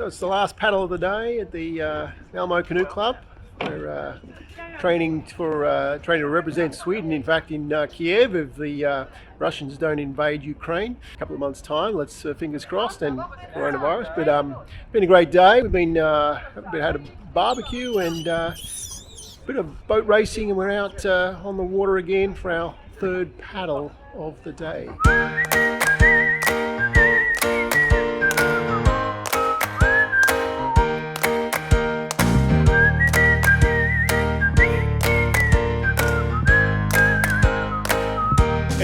So it's the last paddle of the day at the Malmo Kanotklub. We're training to represent Sweden. In fact, in Kiev, if the Russians don't invade Ukraine, a couple of months' time. Let's fingers crossed, and coronavirus. But been a great day. We've been had a barbecue and a bit of boat racing, and we're out on the water again for our third paddle of the day.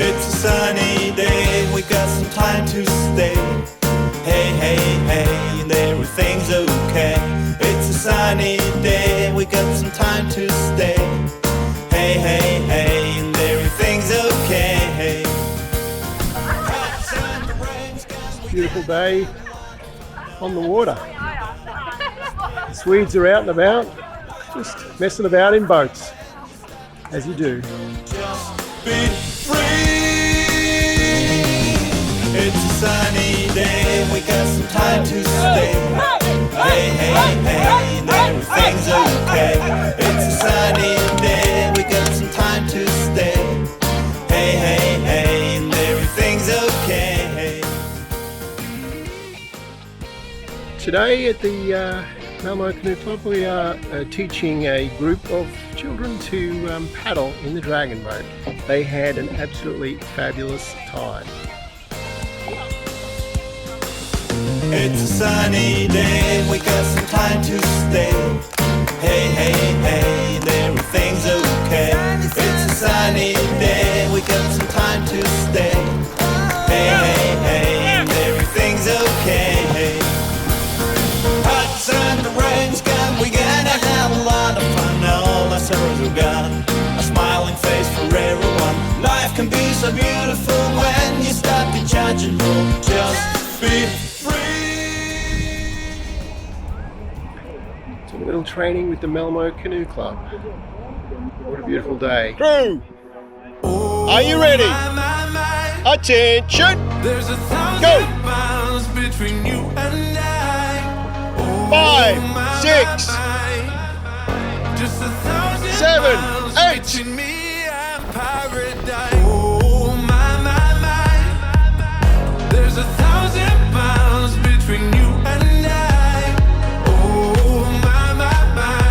It's a sunny day, we got some time to stay. Hey, hey, hey, and everything's okay. It's a sunny day, we got some time to stay. Hey, hey, hey, and everything's okay. Beautiful day on the water. The Swedes are out and about, just messing about in boats, as you do. Just be free. It's a sunny day, we got some time to stay. Hey, hey, hey, and everything's okay. It's a sunny day, we got some time to stay. Hey, hey, hey, and everything's okay. Today at the Malmo Kanotklub, we are teaching a group of children to paddle in the dragon boat. They had an absolutely fabulous time. It's a sunny day, we got some time to stay. Hey, hey, hey, and everything's okay. It's a sunny day, we got some time to stay. Hey, hey, hey, and everything's okay. Hot sun, the rain's gone, we gonna have a lot of fun. All our sorrows are gone, a smiling face for everyone. Life can be so beautiful when you stop the judge and roll. Just be free. So a little training with the Malmo Kanotklub. What a beautiful day. Crew, are you ready? Attention! There's 1,000 Go! miles between you and I. 5, 6, Just 1,000 7, miles 8. between me and paradise. Oh my, my, my. There's 1,000 miles between you and I. Oh my, my, my.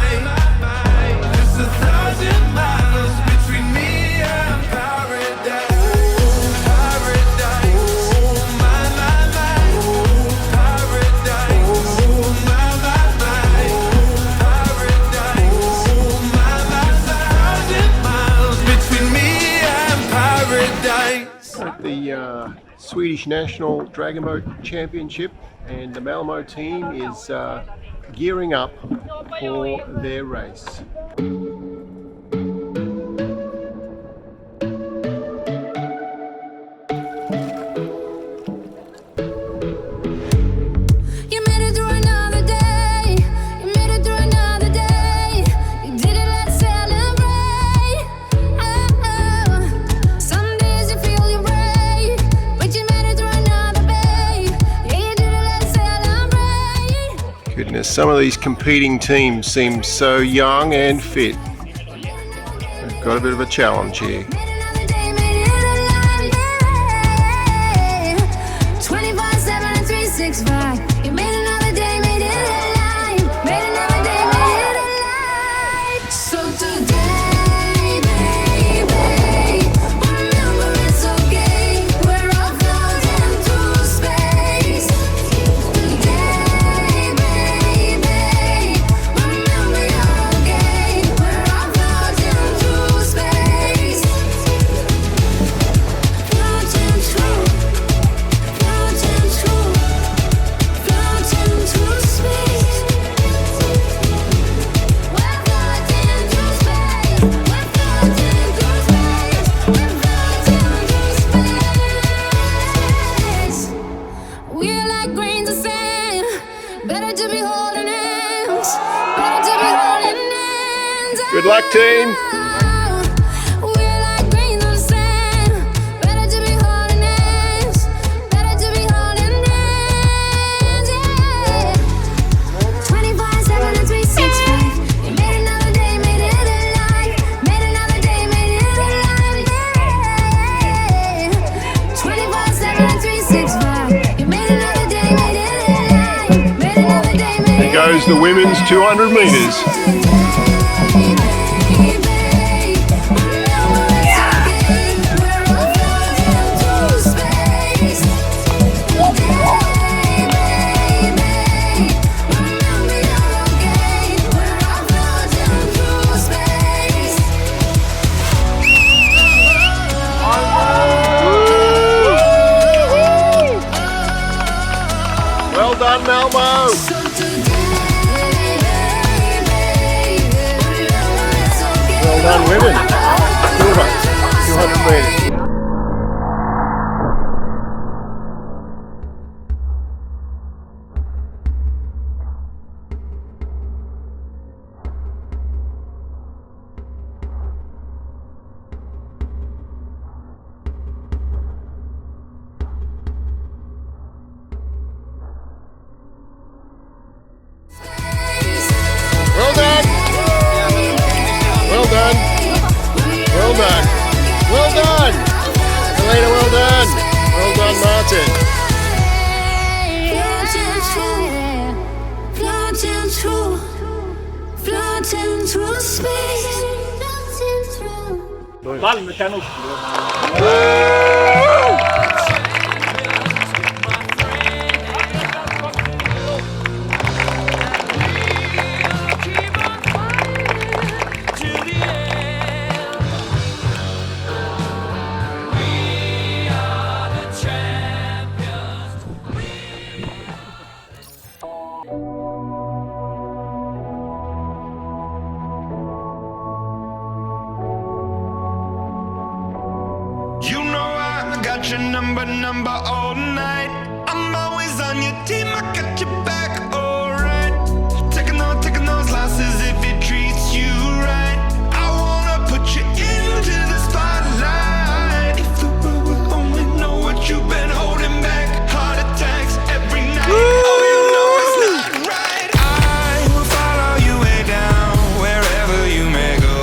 Just 1,000 miles between me and paradise. Paradise. Oh my, my, my. Paradise. Oh my, my, my. Paradise. Oh my, my, my. 1,000 miles between me and paradise. At the Swedish National Dragon Boat Championship, and the Malmo team is gearing up for their race. You made it through another day. You made it through another day. You did it, let's celebrate. Oh, some days you feel you're brave, but you made it through another day. Yeah, you did it, let's celebrate. Goodness, some of these competing teams seem so young and fit. We've got a bit of a challenge here. Made another day, made it alive. Yeah. 24/7 and 365. You made another day, made it alive. Made another day, made it alive. So today, baby, remember it's okay. We're all floating through space. Today, baby, remember you're okay. We're all floating through space. Floating through, floating through, floating through space. We're floating through space. We're floating through space. We're floating through space. We're like grains of sand. Better to be holding hands. Better to be holding hands. Good luck, team. We're like grains of sand. Better to be holding hands. Better to be holding hands. Yeah. the women's 200 metres. Well done, Malmo! Well done, women. Silver, 200 metres. Well done! Well done! Well done! Well done! Elena, well done! Well done, Martin! Malmö Kanotklub. You know I got your number all night. I'm always on your team, I got your back, alright. Taking those losses if it treats you right. I wanna put you into the spotlight. If the world would only know what you've been holding back. Heart attacks every night. Oh, you know it's not right. I will follow you way down, wherever you may go.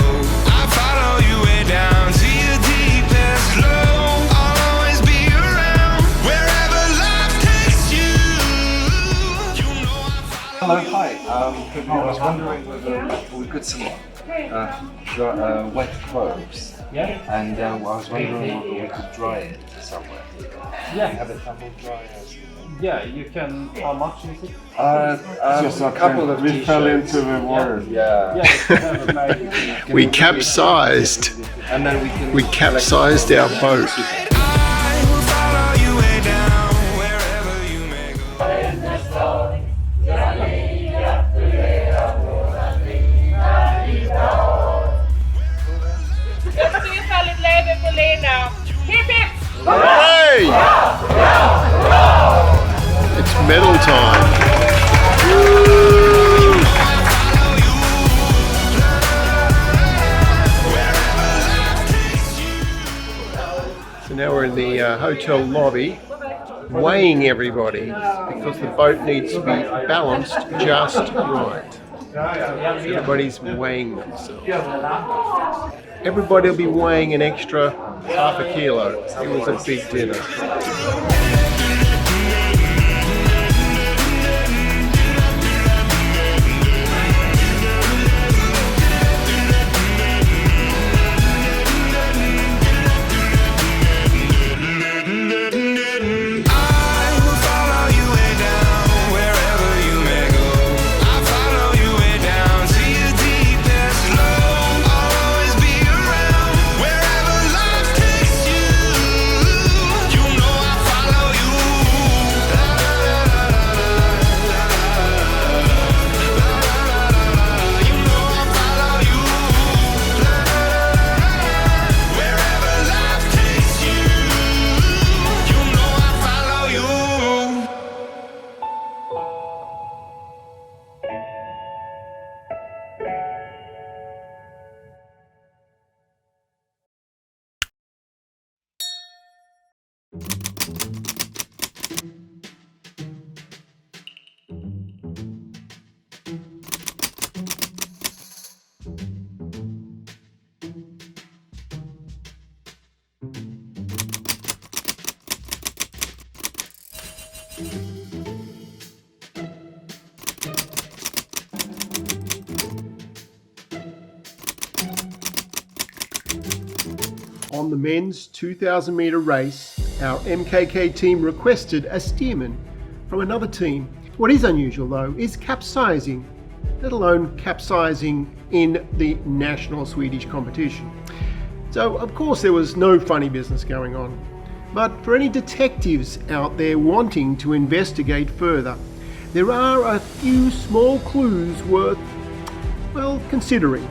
I follow you way down to your deepest low. I'll always be around, wherever life takes you. You know I follow. Hello, hi. I was wondering whether we could some wet clothes, Yeah. and I was wondering whether we could dry it somewhere. Yeah. Have a tumble dryer or something. Yeah, you can. How much is it? Just a couple of we fell t-shirts. into the water. Yeah. Yeah, you can have a magazine. We capsized. And then we can. We capsized our boat. I will follow you way down, wherever you may go. Solid level på Lena. Hip hip! Hey! It's medal time. Woo! So now we're in the hotel lobby, weighing everybody because the boat needs to be balanced just right. Everybody's weighing themselves. Everybody will be weighing an extra half a kilo. It was a big dinner. I will follow you way down, wherever you may go. I follow you way down to your deepest low. I'll always be around, wherever life takes you. You know I follow you. You know I follow you. Wherever life takes you. You know I follow you. On the men's 2,000 metre race, our MKK team requested a steerman from another team. What is unusual though is capsizing, let alone capsizing in the national Swedish competition. So of course there was no funny business going on. But for any detectives out there wanting to investigate further, there are a few small clues worth, well, considering.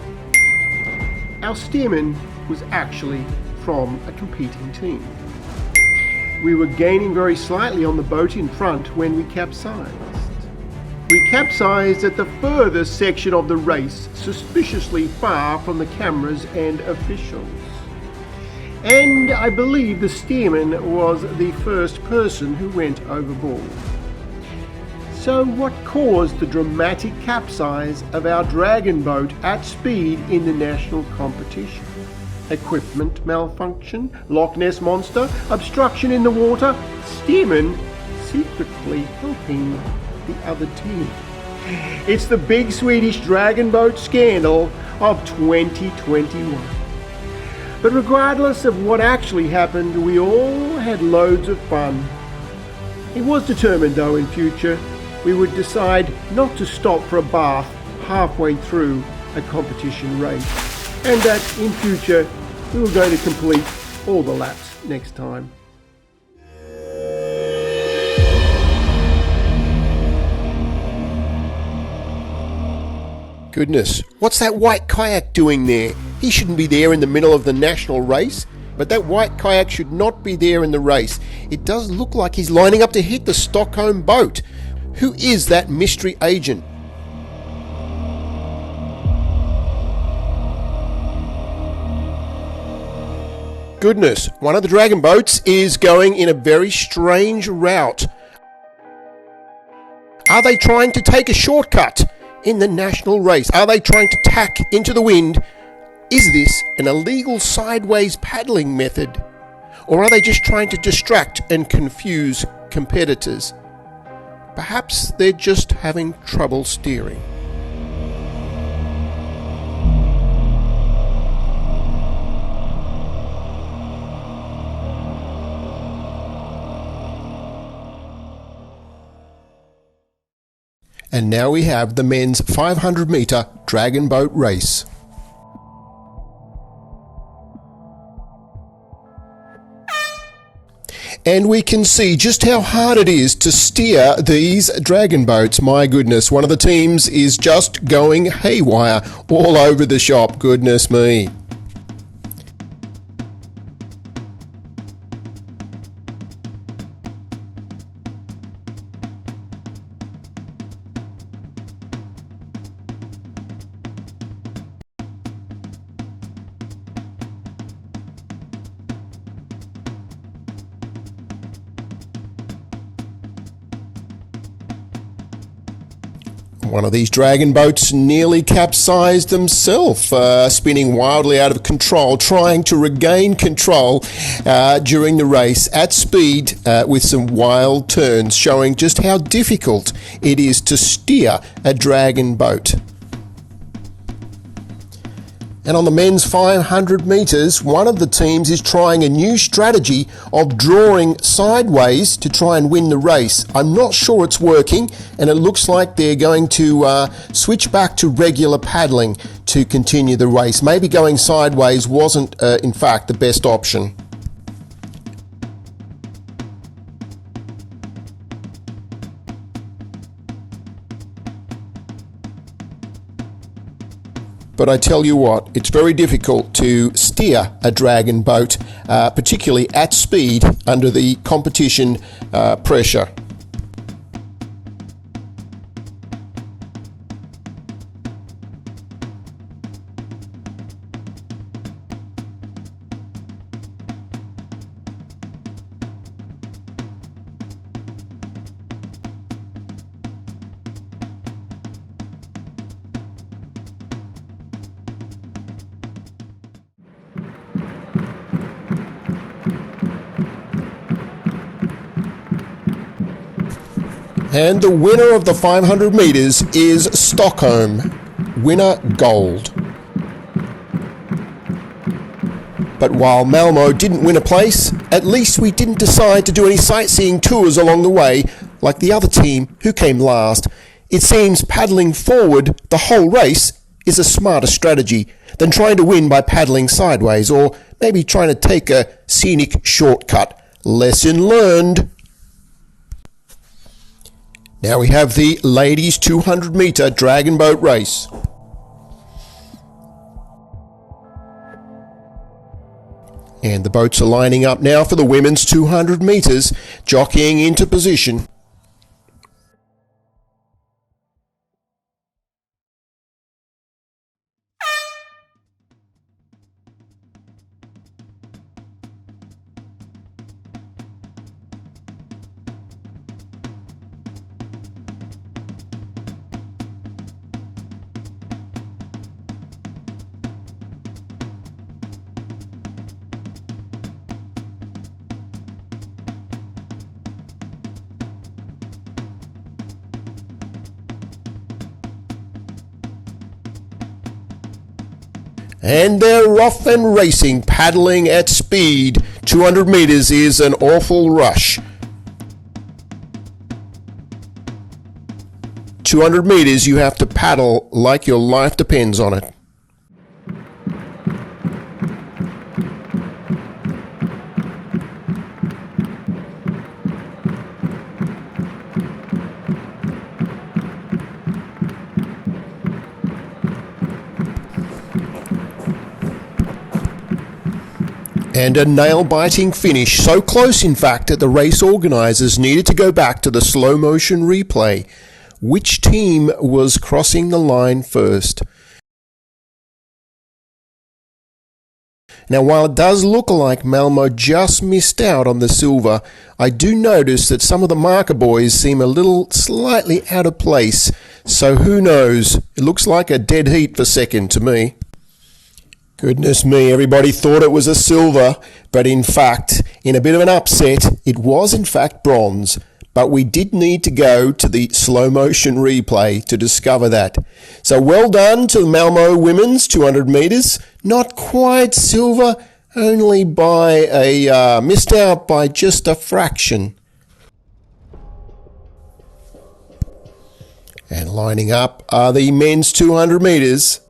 Our steerman was actually from a competing team. We were gaining very slightly on the boat in front when we capsized. We capsized at the furthest section of the race, suspiciously far from the cameras and officials. And I believe the steerman was the first person who went overboard. So what caused the dramatic capsize of our dragon boat at speed in the national competition? Equipment malfunction, Loch Ness monster, obstruction in the water, steerman secretly helping the other team. It's the big Swedish dragon boat scandal of 2021. But regardless of what actually happened, we all had loads of fun. It was determined though in future we would decide not to stop for a bath halfway through a competition race, and that in future we were going to complete all the laps next time. Goodness, what's that white kayak doing there? He shouldn't be there in the middle of the national race, but that white kayak should not be there in the race. It does look like he's lining up to hit the Stockholm boat. Who is that mystery agent? Goodness, one of the dragon boats is going in a very strange route. Are they trying to take a shortcut in the national race? Are they trying to tack into the wind? Is this an illegal sideways paddling method? Or are they just trying to distract and confuse competitors? Perhaps they're just having trouble steering. And now we have the men's 500 metre dragon boat race. And we can see just how hard it is to steer these dragon boats. My goodness, one of the teams is just going haywire all over the shop. Goodness me. One of these dragon boats nearly capsized himself, spinning wildly out of control, trying to regain control during the race at speed with some wild turns, showing just how difficult it is to steer a dragon boat. And on the men's 500 metres, one of the teams is trying a new strategy of drawing sideways to try and win the race. I'm not sure it's working, and it looks like they're going to switch back to regular paddling to continue the race. Maybe going sideways wasn't, in fact, the best option. But I tell you what, it's very difficult to steer a dragon boat, particularly at speed under the competition pressure. And the winner of the 500 metres is Stockholm. Winner gold. But while Malmo didn't win a place, at least we didn't decide to do any sightseeing tours along the way like the other team who came last. It seems paddling forward the whole race is a smarter strategy than trying to win by paddling sideways, or maybe trying to take a scenic shortcut. Lesson learned. Now we have the ladies 200 metre dragon boat race. And the boats are lining up now for the women's 200 metres, jockeying into position. And they're off and racing, paddling at speed. 200 metres is an awful rush. 200 metres you have to paddle like your life depends on it. And a nail-biting finish, so close in fact that the race organisers needed to go back to the slow motion replay. Which team was crossing the line first? Now while it does look like Malmo just missed out on the silver, I do notice that some of the marker boys seem a little slightly out of place, so who knows? It looks like a dead heat for second to me. Goodness me, everybody thought it was a silver, but in fact, in a bit of an upset, it was in fact bronze. But we did need to go to the slow motion replay to discover that. So well done to the Malmo women's 200 metres. Not quite silver, only by missed out by just a fraction. And lining up are the men's 200 metres.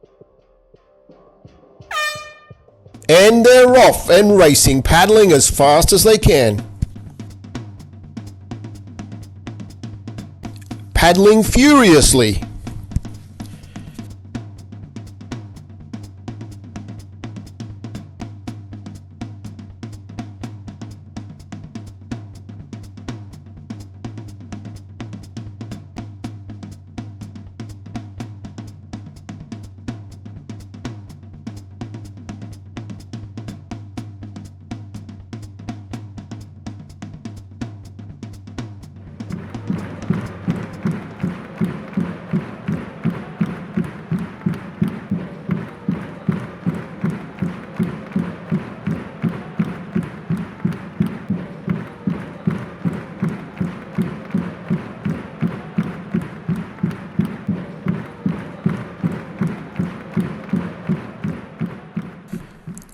And they're off and racing, paddling as fast as they can. Paddling furiously.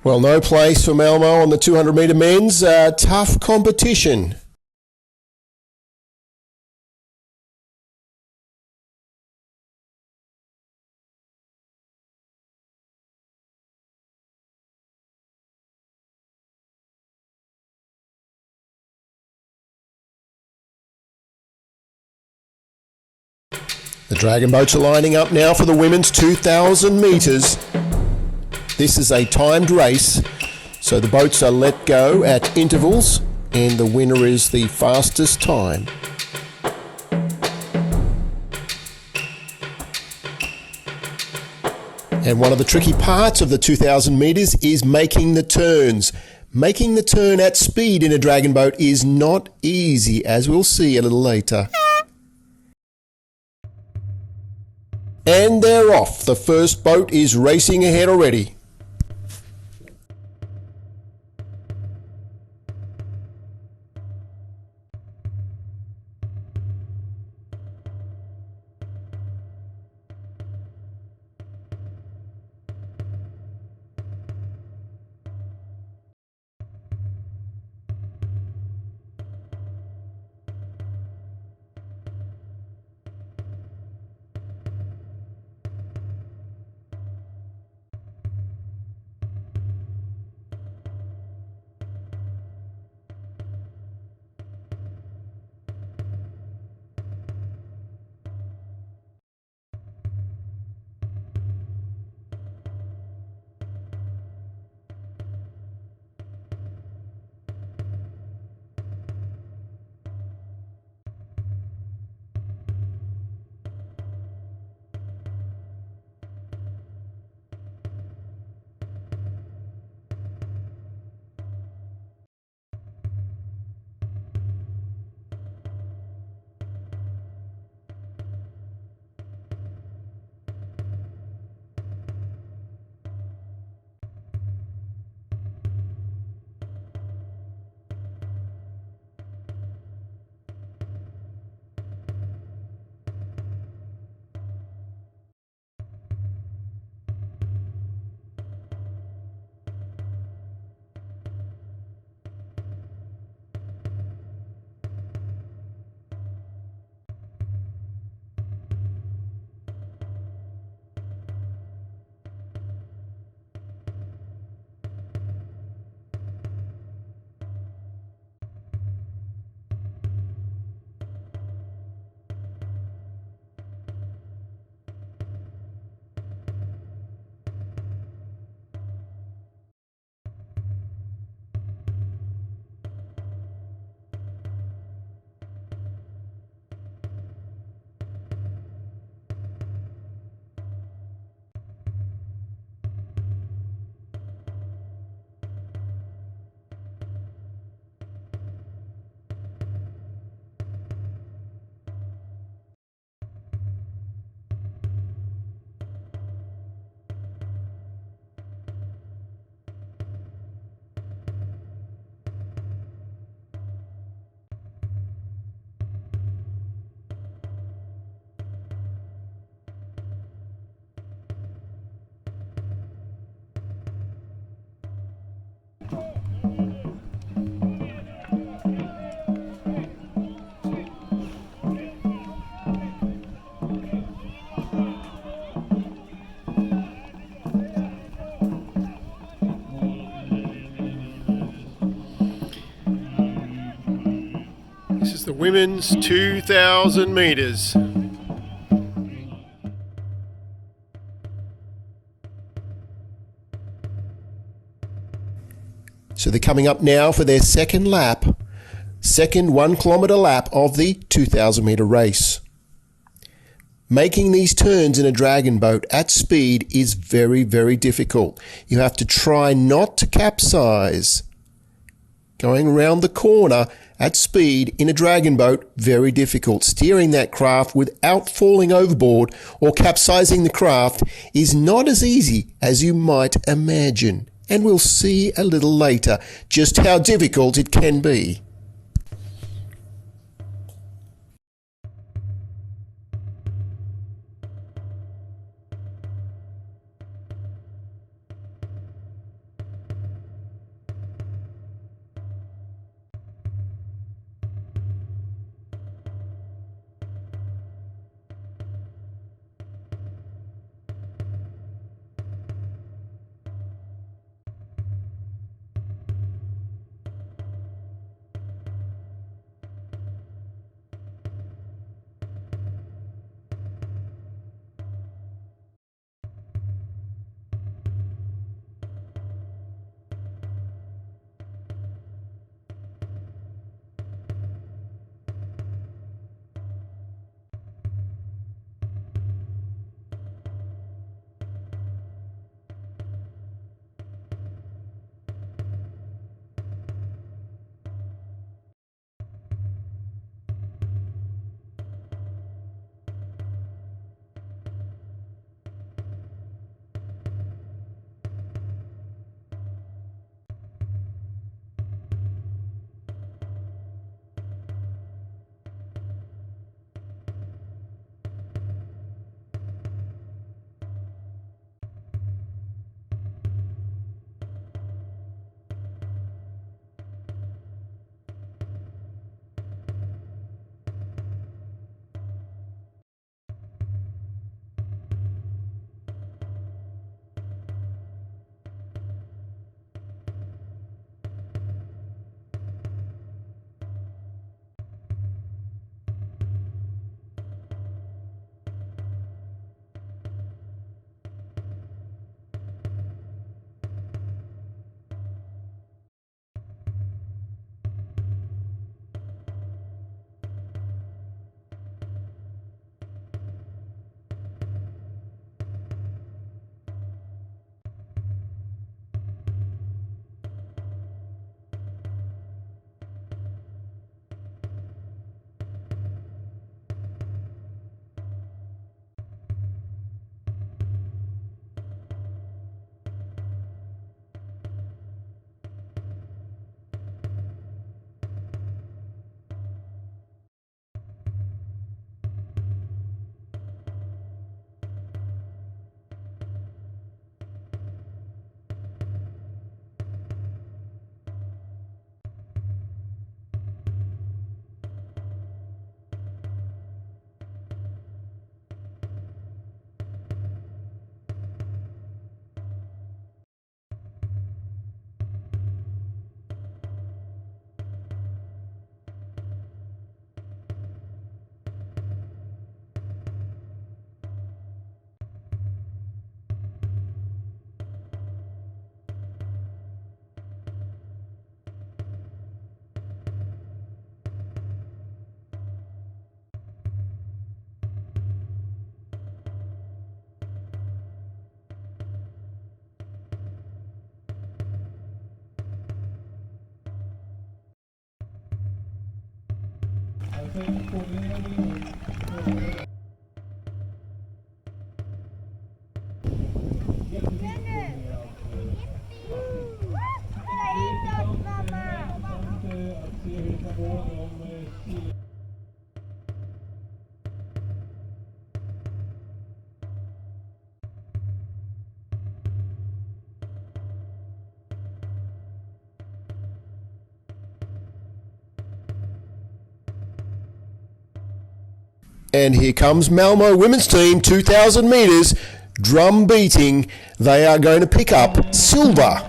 Well, no place for Malmo on the 200 metre men's. Tough competition. The dragon boats are lining up now for the women's 2,000 metres. This is a timed race, so the boats are let go at intervals, and the winner is the fastest time. And one of the tricky parts of the 2,000 metres is making the turns. Making the turn at speed in a dragon boat is not easy, as we'll see a little later. And they're off. The first boat is racing ahead already. women's 2,000 metres. So they're coming up now for their second 1 kilometre lap of the 2,000 metre race. Making these turns in a dragon boat at speed is very, very difficult. You have to try not to capsize. Going around the corner at speed in a dragon boat, very difficult. Steering that craft without falling overboard or capsizing the craft is not as easy as you might imagine. And we'll see a little later just how difficult it can be. And here comes Malmo women's team, 2,000 metres, drum beating. They are going to pick up silver.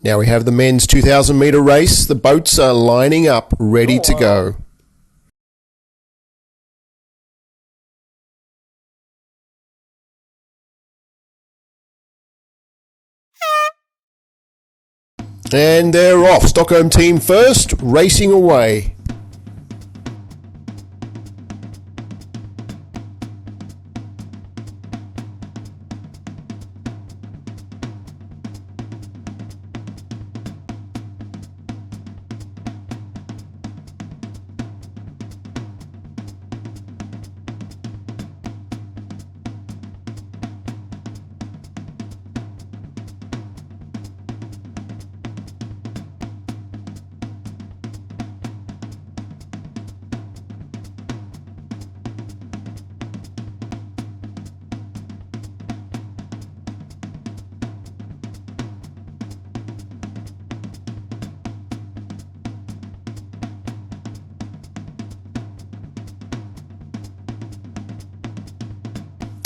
Now we have the men's 2,000 metre race. The boats are lining up, ready to go. And they're off. Stockholm team first, racing away.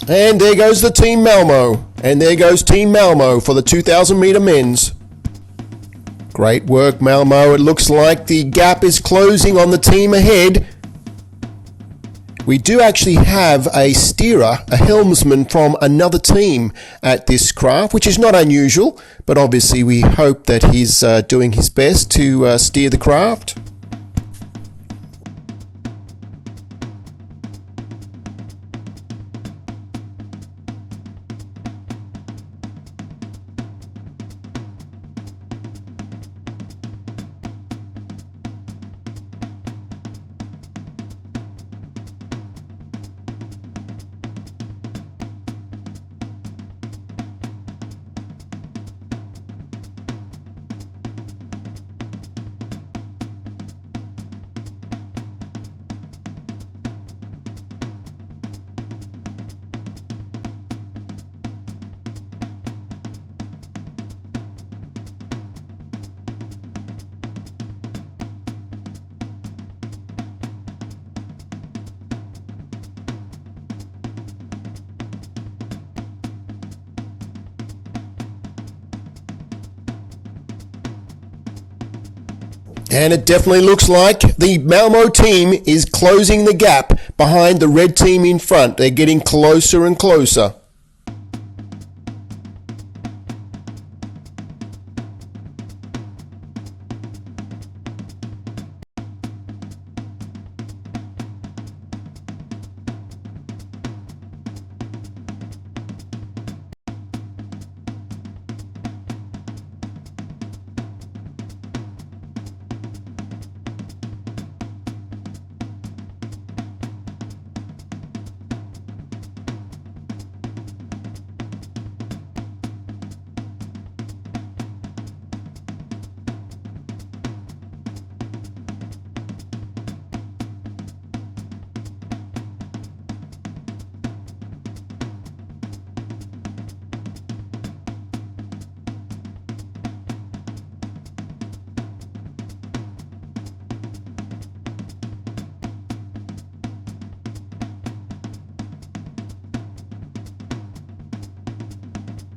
And there goes the Team Malmo. And there goes Team Malmo for the 2,000 metre men's. Great work, Malmo. It looks like the gap is closing on the team ahead. We do actually have a steerer, a helmsman from another team at this craft, which is not unusual, but obviously we hope that he's doing his best to steer the craft. And it definitely looks like the Malmo team is closing the gap behind the red team in front. They're getting closer and closer.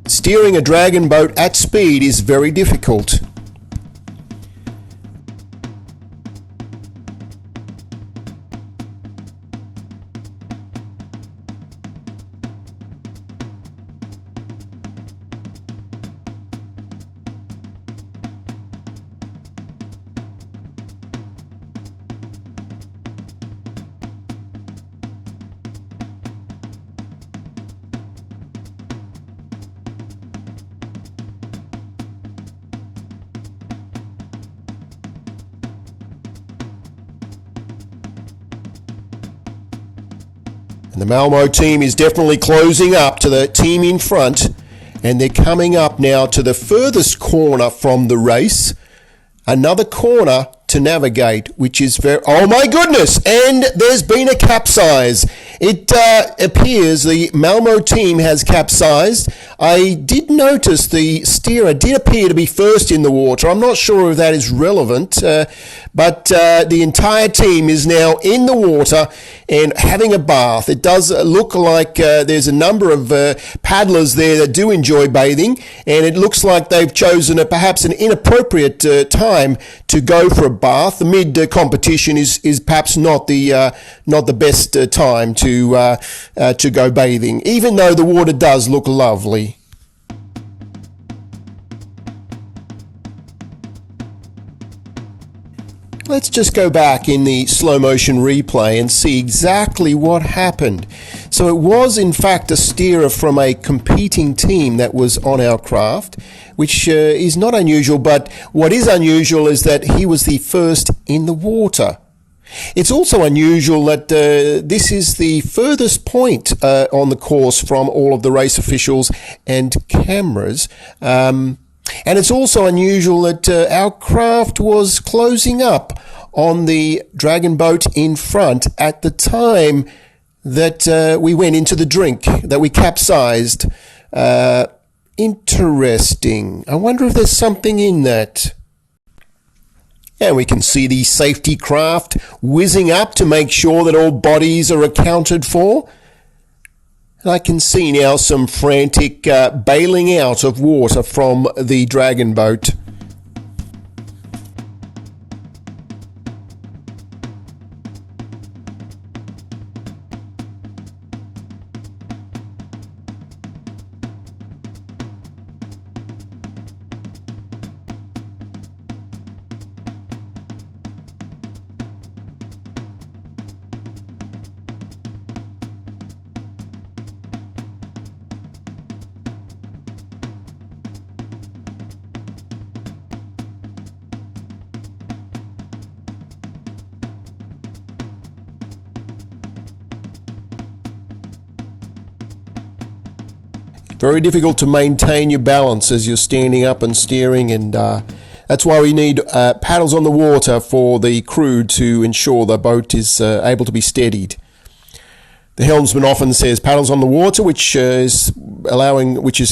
Steering a dragon boat at speed is very difficult. And the Malmo team is definitely closing up to the team in front, and they're coming up now to the furthest corner from the race. Another corner to navigate, which is very... Oh my goodness! And there's been a capsize. It appears the Malmo team has capsized. I did notice the steerer did appear to be first in the water. I'm not sure if that is relevant, but the entire team is now in the water and having a bath. It does look like there's a number of paddlers there that do enjoy bathing, and it looks like they've chosen perhaps an inappropriate time to go for a bath. The mid-competition is perhaps not the best time to go bathing, even though the water does look lovely. Let's just go back in the slow motion replay and see exactly what happened. So it was in fact a steerer from a competing team that was on our craft, which is not unusual, but what is unusual is that he was the first in the water. It's also unusual that this is the furthest point on the course from all of the race officials and cameras. And it's also unusual that our craft was closing up on the dragon boat in front at the time that we went into the drink, that we capsized. Interesting. I wonder if there's something in that. And we can see the safety craft whizzing up to make sure that all bodies are accounted for. And I can see now some frantic bailing out of water from the dragon boat. Very difficult to maintain your balance as you're standing up and steering, and that's why we need paddles on the water for the crew to ensure the boat is able to be steadied. The helmsman often says paddles on the water, which is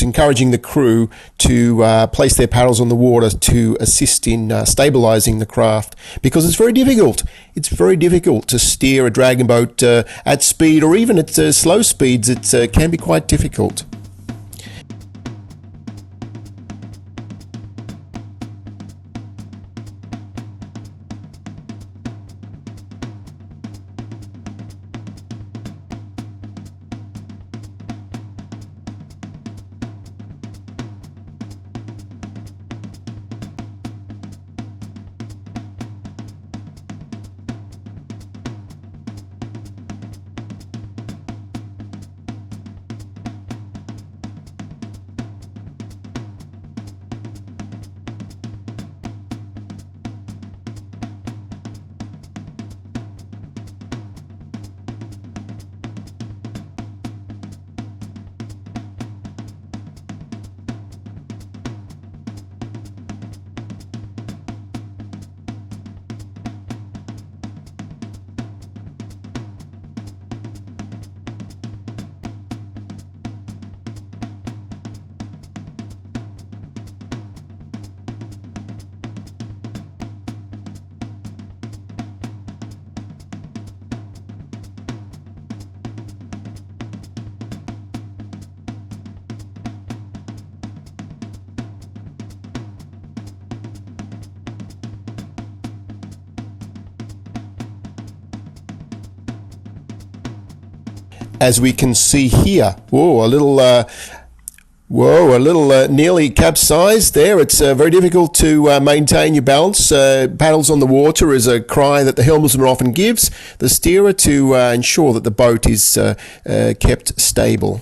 encouraging the crew to place their paddles on the water to assist in stabilising the craft, because it's very difficult. It's very difficult to steer a dragon boat at speed, or even at slow speeds. It can be quite difficult. As we can see here, a little nearly capsized there. It's very difficult to maintain your balance. Paddles on the water is a cry that the helmsman often gives the steerer to ensure that the boat is kept stable.